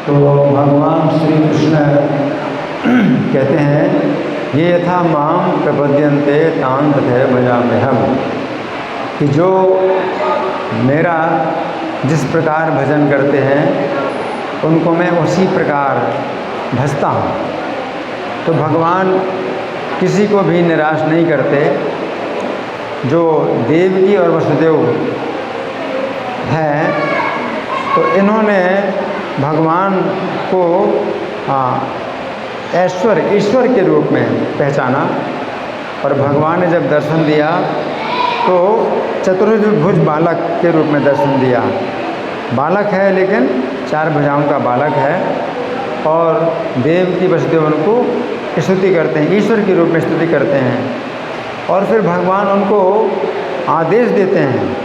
तो भगवान श्री कृष्ण कहते हैं, ये यथा माम प्रपद्यन्ते तान् तथैव भजाम्यहम्, कि जो मेरा जिस प्रकार भजन करते हैं उनको मैं उसी प्रकार भजता हूँ। तो भगवान किसी को भी निराश नहीं करते। जो देवकी और वसुदेव हैं, तो इन्होंने भगवान को ईश्वर के रूप में पहचाना, और भगवान ने जब दर्शन दिया तो चतुर्भुज बालक के रूप में दर्शन दिया। बालक है लेकिन 4 भुजाओं का बालक है, और देवकी वसुदेव उनको स्तुति करते हैं, ईश्वर के रूप में स्तुति करते हैं। और फिर भगवान उनको आदेश देते हैं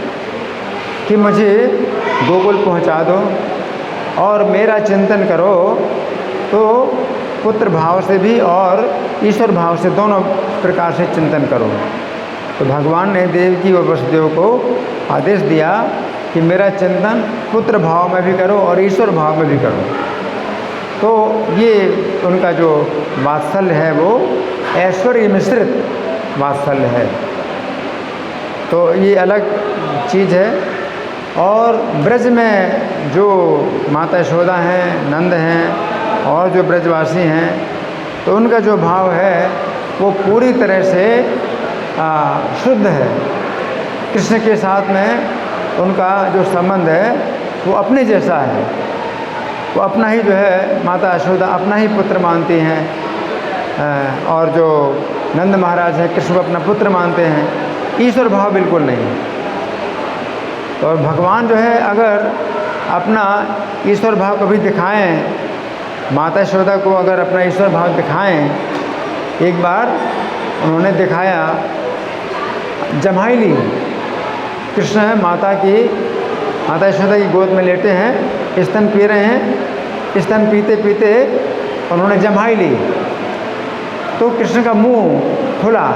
कि मुझे गोकुल पहुंचा दो और मेरा चिंतन करो। तो पुत्र भाव से भी और ईश्वर भाव से दोनों प्रकार से चिंतन करो। तो भगवान ने देवकी और वसुदेव को आदेश दिया कि मेरा चिंतन पुत्र भाव में भी करो और ईश्वर भाव में भी करो। तो ये उनका जो वात्सल्य है वो ऐश्वर्य मिश्रित वात्सल्य है। तो ये अलग चीज़ है। और ब्रज में जो माता यशोदा हैं, नंद हैं और जो ब्रजवासी हैं, तो उनका जो भाव है वो पूरी तरह से शुद्ध है। कृष्ण के साथ में उनका जो संबंध है वो अपने जैसा है। वो अपना ही जो है, माता यशोदा अपना ही पुत्र मानती हैं, और जो नंद महाराज हैं कृष्ण को अपना पुत्र मानते हैं। ईश्वर भाव बिल्कुल नहीं। और भगवान जो है अगर अपना ईश्वर भाव कभी दिखाएं, माता यशोदा को अगर अपना ईश्वर भाव दिखाएं, एक बार उन्होंने दिखाया, जम्हाई ली। कृष्ण माता यशोदा की गोद में लेटे हैं, स्तन पी रहे हैं, स्तन पीते पीते उन्होंने जम्हाई ली। तो कृष्ण का मुंह खुला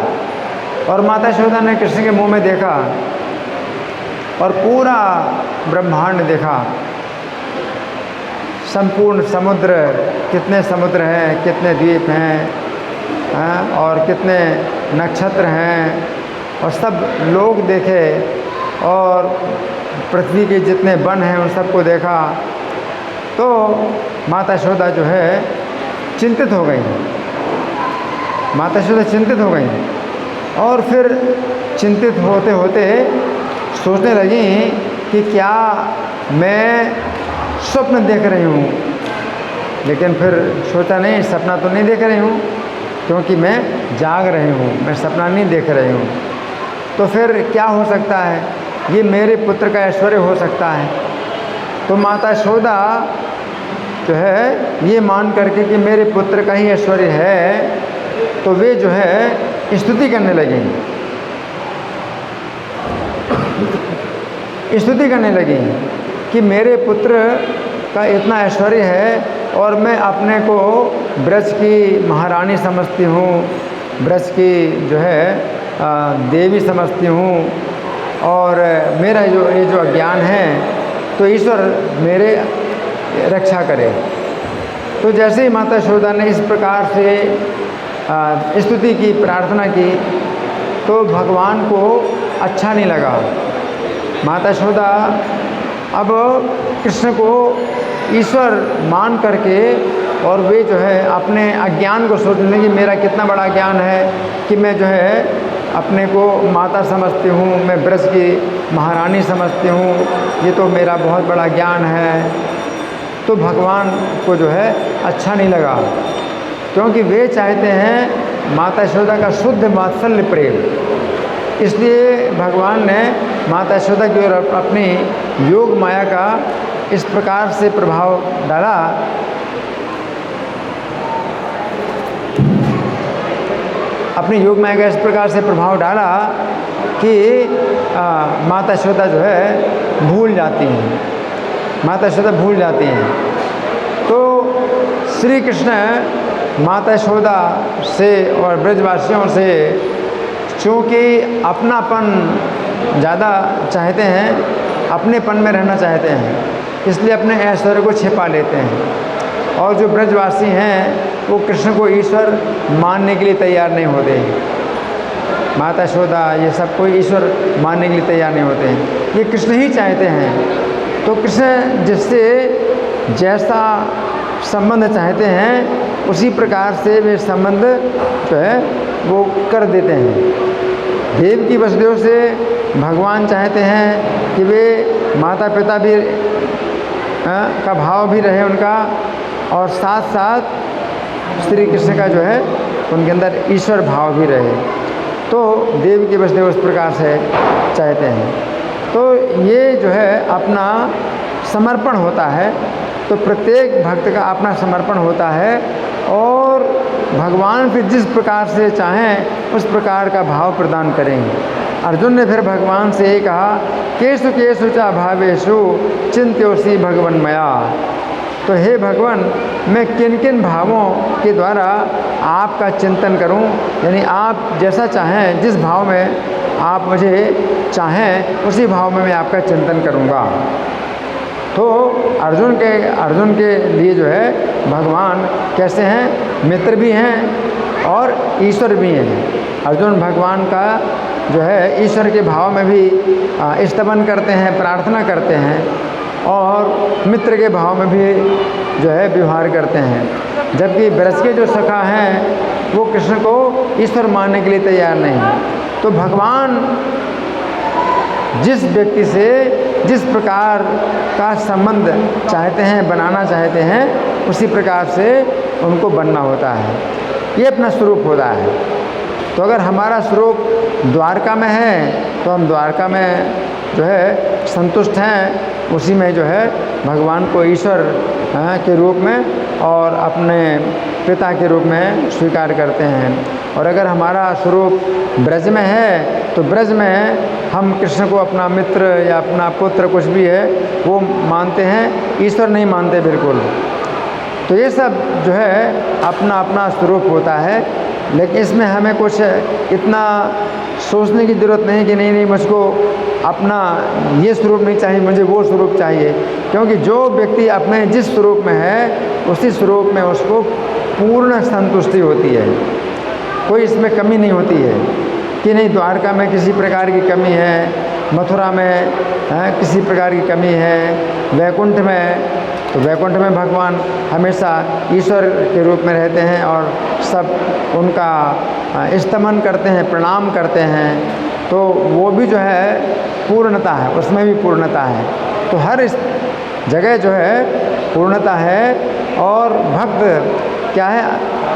और माता यशोदा ने कृष्ण के मुंह में देखा और पूरा ब्रह्मांड देखा। संपूर्ण समुद्र, कितने समुद्र हैं, कितने द्वीप हैं, और कितने नक्षत्र हैं, और सब लोग देखे, और पृथ्वी के जितने वन हैं उन सबको देखा। तो माता यशोदा जो है चिंतित हो गई। माता यशोदा चिंतित हो गई, और फिर चिंतित होते होते सोचने लगी कि क्या मैं स्वप्न देख रही हूँ। लेकिन फिर सोचा, नहीं, सपना तो नहीं देख रही हूँ, क्योंकि मैं जाग रही हूँ, मैं सपना नहीं देख रही हूँ। तो फिर क्या हो सकता है, ये मेरे पुत्र का ऐश्वर्य हो सकता है। तो माता यशोदा जो है ये मान करके कि मेरे पुत्र का ही ऐश्वर्य है, तो वे जो है स्तुति करने लगी, स्तुति करने लगी कि मेरे पुत्र का इतना ऐश्वर्य है और मैं अपने को ब्रज की महारानी समझती हूँ, ब्रज की जो है देवी समझती हूँ, और मेरा ये जो अज्ञान है तो ईश्वर मेरे रक्षा करे। तो जैसे ही माता यशोदा ने इस प्रकार से स्तुति की, प्रार्थना की, तो भगवान को अच्छा नहीं लगा। माता यशोदा अब कृष्ण को ईश्वर मान करके, और वे जो है अपने अज्ञान को सोचने लगी, मेरा कितना बड़ा ज्ञान है कि मैं जो है अपने को माता समझती हूँ, मैं ब्रज की महारानी समझती हूँ, ये तो मेरा बहुत बड़ा ज्ञान है। तो भगवान को जो है अच्छा नहीं लगा, क्योंकि वे चाहते हैं माता यशोदा का शुद्ध वात्सल्य प्रेम। इसलिए भगवान ने माता यशोदा की ओर अपनी योग माया का इस प्रकार से प्रभाव डाला, अपनी योग माया का इस प्रकार से प्रभाव डाला कि माता यशोदा जो है भूल जाती हैं, माता यशोदा भूल जाती हैं। तो श्री कृष्ण माता यशोदा से और ब्रजवासियों से चूँकि अपनापन ज़्यादा चाहते हैं, अपनेपन में रहना चाहते हैं, इसलिए अपने ऐश्वर्य को छिपा लेते हैं। और जो ब्रजवासी हैं वो कृष्ण को ईश्वर मानने के लिए तैयार नहीं होते। माता यशोदा ये सब कोई ईश्वर मानने के लिए तैयार नहीं होते हैं, ये कृष्ण ही चाहते हैं। तो कृष्ण जिससे जैसा संबंध चाहते हैं उसी प्रकार से वे संबंध जो है वो कर देते हैं। देव की वसुदेव से भगवान चाहते हैं कि वे माता पिता भी का भाव भी रहे उनका, और साथ साथ श्री कृष्ण का जो है उनके अंदर ईश्वर भाव भी रहे। तो देव की वसुदेव उस प्रकार से चाहते हैं। तो ये जो है अपना समर्पण होता है। तो प्रत्येक भक्त का अपना समर्पण होता है और भगवान फिर जिस प्रकार से चाहें उस प्रकार का भाव प्रदान करेंगे। अर्जुन ने फिर भगवान से ये कहा, केषु केषु च भावेषु चिंत्योऽसि भगवन् मया। तो हे भगवान, मैं किन किन भावों के द्वारा आपका चिंतन करूं, यानी आप जैसा चाहें, जिस भाव में आप मुझे चाहें उसी भाव में मैं आपका चिंतन करूंगा। तो अर्जुन के लिए जो है भगवान कैसे हैं, मित्र भी हैं और ईश्वर भी हैं। अर्जुन भगवान का जो है ईश्वर के भाव में भी स्तवन करते हैं, प्रार्थना करते हैं, और मित्र के भाव में भी जो है व्यवहार करते हैं। जबकि ब्रज के जो सखा हैं वो कृष्ण को ईश्वर मानने के लिए तैयार नहीं। तो भगवान जिस व्यक्ति से जिस प्रकार का संबंध चाहते हैं, बनाना चाहते हैं, उसी प्रकार से उनको बनना होता है। ये अपना स्वरूप होता है। तो अगर हमारा स्वरूप द्वारका में है तो हम द्वारका में जो है संतुष्ट हैं, उसी में जो है भगवान को ईश्वर के रूप में और अपने पिता के रूप में स्वीकार करते हैं। और अगर हमारा स्वरूप ब्रज में है तो ब्रज में हम कृष्ण को अपना मित्र या अपना पुत्र कुछ भी है वो मानते हैं, ईश्वर नहीं मानते बिल्कुल। तो ये सब जो है अपना अपना स्वरूप होता है। लेकिन इसमें हमें कुछ इतना सोचने की ज़रूरत नहीं कि नहीं मुझको अपना ये स्वरूप नहीं चाहिए, मुझे वो स्वरूप चाहिए। क्योंकि जो व्यक्ति अपने जिस स्वरूप में है उसी स्वरूप में उसको पूर्ण संतुष्टि होती है, कोई इसमें कमी नहीं होती है कि नहीं द्वारका में किसी प्रकार की कमी है, मथुरा में किसी प्रकार की कमी है, वैकुंठ में, तो वैकुंठ में भगवान हमेशा ईश्वर के रूप में रहते हैं और सब उनका स्तमन करते हैं, प्रणाम करते हैं। तो वो भी जो है पूर्णता है, उसमें भी पूर्णता है। तो हर इस जगह जो है पूर्णता है। और भक्त क्या है,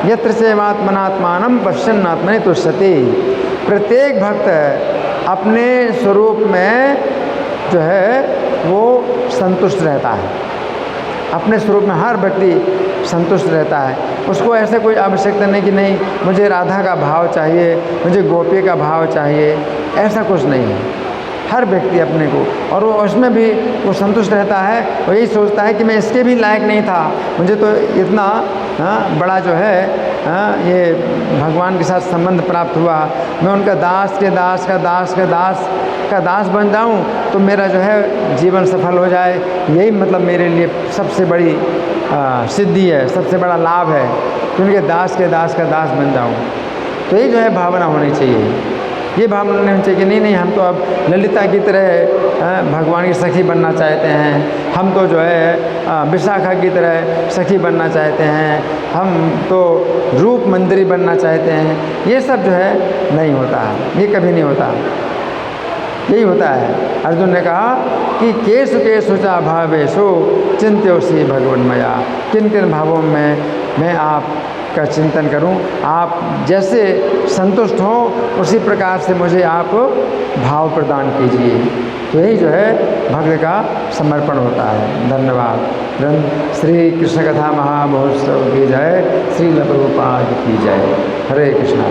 यत्र सेवात्मनात्मानं पश्यन्नात्मनि तुष्यति। प्रत्येक भक्त अपने स्वरूप में जो है वो संतुष्ट रहता है। अपने स्वरूप में हर व्यक्ति संतुष्ट रहता है। उसको ऐसे कोई आवश्यकता नहीं कि नहीं मुझे राधा का भाव चाहिए, मुझे गोपी का भाव चाहिए, ऐसा कुछ नहीं है। हर व्यक्ति अपने को, और वो उसमें भी वो संतुष्ट रहता है। वो यही सोचता है कि मैं इसके भी लायक नहीं था, मुझे तो इतना बड़ा जो है ये भगवान के साथ संबंध प्राप्त हुआ, मैं उनका दास के दास का दास का दास का दास बन जाऊं तो मेरा जो है जीवन सफल हो जाए। यही मतलब मेरे लिए सबसे बड़ी सिद्धि है, सबसे बड़ा लाभ है कि उनके दास के दास का दास बन जाऊं। तो ये जो है भावना होनी चाहिए। ये भावना नहीं होनी चाहिए कि नहीं हम तो अब ललिता की तरह भगवान की सखी बनना चाहते हैं, हम तो जो है विशाखा की तरह सखी बनना चाहते हैं, हम तो रूप मंदिरी बनना चाहते हैं। ये सब जो है नहीं होता, ये कभी नहीं होता। यही होता है। अर्जुन ने कहा कि केषु केषु च भावेषु चिंत्योऽसि भगवन्मया। किन किन भावों में मैं आपका चिंतन करूं, आप जैसे संतुष्ट हो उसी प्रकार से मुझे आप भाव प्रदान कीजिए। तो यही जो है भक्त का समर्पण होता है। धन्यवाद। श्री कृष्ण कथा महामहोत्सव की जय, श्रील प्रभुपाद की जय। हरे कृष्णा।